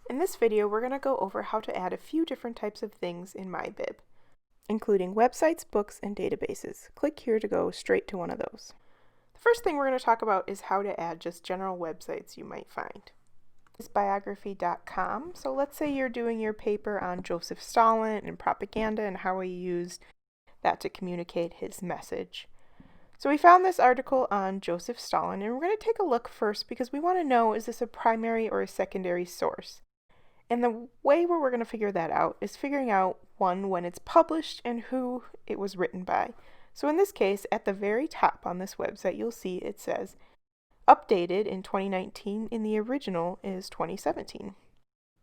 In this video, we're going to go over how to add a few different types of things in MyBib, including websites, books, and databases. Click here to go straight to one of those. The first thing we're going to talk about is how to add just general websites you might find. This is biography.com. So let's say you're doing your paper on Joseph Stalin and propaganda and how he used that to communicate his message. So we found this article on Joseph Stalin, and we're going to take a look first because we want to know, is this a primary or a secondary source? And the way where we're going to figure that out is figuring out, one, when it's published and who it was written by. So in this case, at the very top on this website, you'll see it says updated in 2019, and the original is 2017.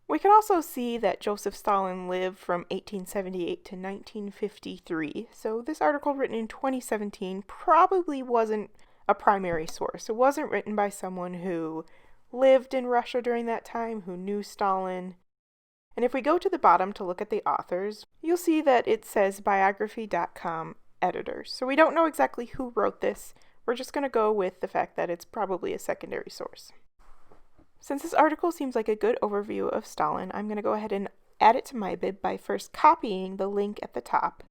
We can also see that Joseph Stalin lived from 1878 to 1953, so this article written in 2017 probably wasn't a primary source. It wasn't written by someone who lived in Russia during that time, who knew Stalin. And if we go to the bottom to look at the authors, you'll see that it says biography.com editors. So we don't know exactly who wrote this. We're just going to go with the fact that it's probably a secondary source. Since this article seems like a good overview of Stalin, I'm going to go ahead and add it to MyBib by first copying the link at the top.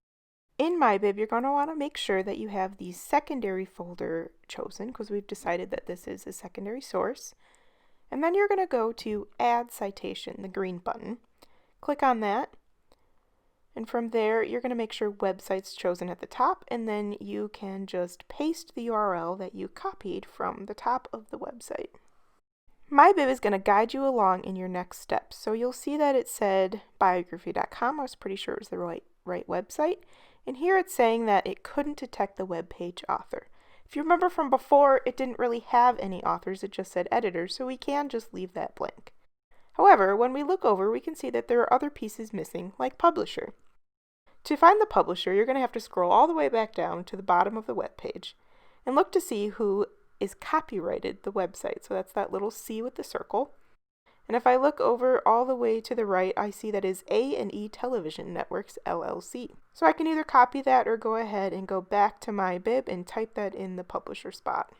In MyBib, you're going to want to make sure that you have the secondary folder chosen because we've decided that this is a secondary source. And then you're going to go to Add Citation, the green button. Click on that. And from there, you're going to make sure website's chosen at the top, and then you can just paste the URL that you copied from the top of the website. MyBib is going to guide you along in your next steps. So you'll see that it said biography.com. I was pretty sure it was the right website. And here it's saying that it couldn't detect the web page author. If you remember from before, it didn't really have any authors, it just said editors, so we can just leave that blank. However, when we look over, we can see that there are other pieces missing, like publisher. To find the publisher, you're going to have to scroll all the way back down to the bottom of the web page and look to see who is copyrighted the website. So that's that little C with the circle. And if I look over all the way to the right, I see that is A&E Television Networks, LLC. So I can either copy that or go ahead and go back to MyBib and type that in the publisher spot.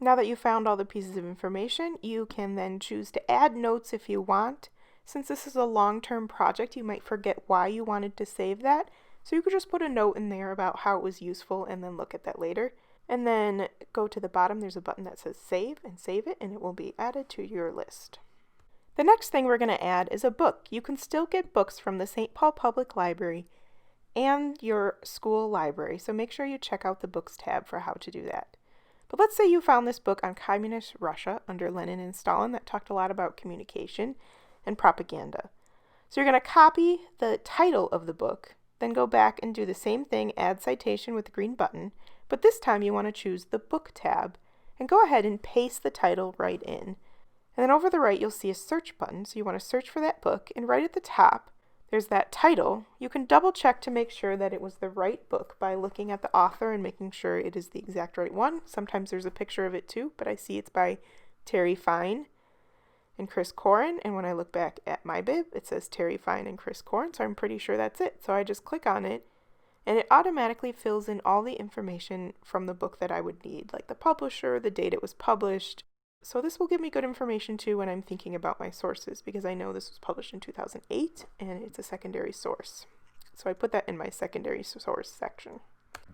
Now that you've found all the pieces of information, you can then choose to add notes if you want. Since this is a long-term project, you might forget why you wanted to save that. So you could just put a note in there about how it was useful and then look at that later. And then go to the bottom, there's a button that says save, and save it, and it will be added to your list. The next thing we're going to add is a book. You can still get books from the St. Paul Public Library and your school library, so make sure you check out the books tab for how to do that. But let's say you found this book on communist Russia under Lenin and Stalin that talked a lot about communication and propaganda. So you're going to copy the title of the book, then go back and do the same thing, add citation with the green button, but this time you want to choose the book tab and go ahead and paste the title right in. And then over the right, you'll see a search button. So you want to search for that book, and right at the top, there's that title. You can double check to make sure that it was the right book by looking at the author and making sure it is the exact right one. Sometimes there's a picture of it too, but I see it's by Terry Fine and Chris Corrin. And when I look back at MyBib, it says Terry Fine and Chris Corrin, so I'm pretty sure that's it. So I just click on it, and it automatically fills in all the information from the book that I would need, like the publisher, the date it was published. So this will give me good information too when I'm thinking about my sources, because I know this was published in 2008 and it's a secondary source. So I put that in my secondary source section.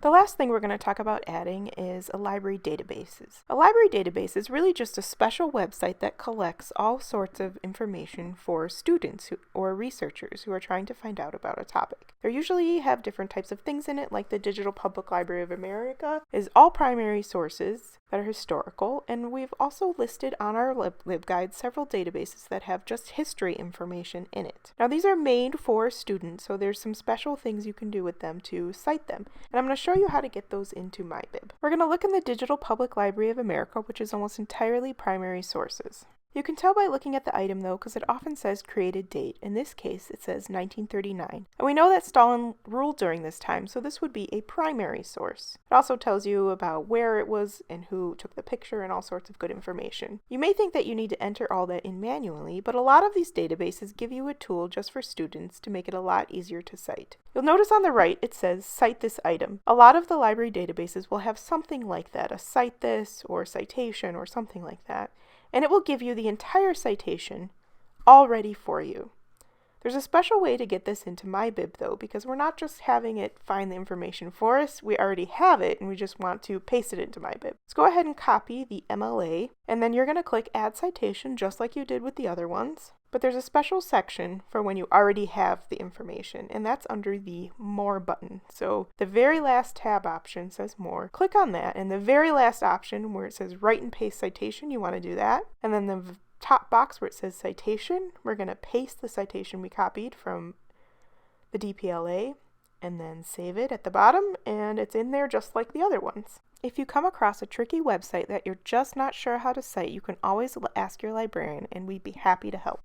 The last thing we're going to talk about adding is a library databases. A library database is really just a special website that collects all sorts of information for students or researchers who are trying to find out about a topic. They usually have different types of things in it, like the Digital Public Library of America is all primary sources that are historical, and we've also listed on our LibGuide several databases that have just history information in it. Now these are made for students, so there's some special things you can do with them to cite them, and I'm going to show you how to get those into MyBib. We're going to look in the Digital Public Library of America, which is almost entirely primary sources. You can tell by looking at the item though, because it often says created date. In this case, it says 1939. And we know that Stalin ruled during this time, so this would be a primary source. It also tells you about where it was and who took the picture and all sorts of good information. You may think that you need to enter all that in manually, but a lot of these databases give you a tool just for students to make it a lot easier to cite. You'll notice on the right it says cite this item. A lot of the library databases will have something like that, a cite this or citation or something like that. And it will give you the entire citation all ready for you. There's a special way to get this into MyBib though, because we're not just having it find the information for us, we already have it and we just want to paste it into MyBib. So go ahead and copy the MLA, and then you're going to click Add Citation just like you did with the other ones. But there's a special section for when you already have the information, and that's under the More button. So the very last tab option says More. Click on that, and the very last option where it says Write and Paste Citation, you want to do that. And then the top box where it says Citation, we're going to paste the citation we copied from the DPLA and then save it at the bottom, and it's in there just like the other ones. If you come across a tricky website that you're just not sure how to cite, you can always ask your librarian and we'd be happy to help.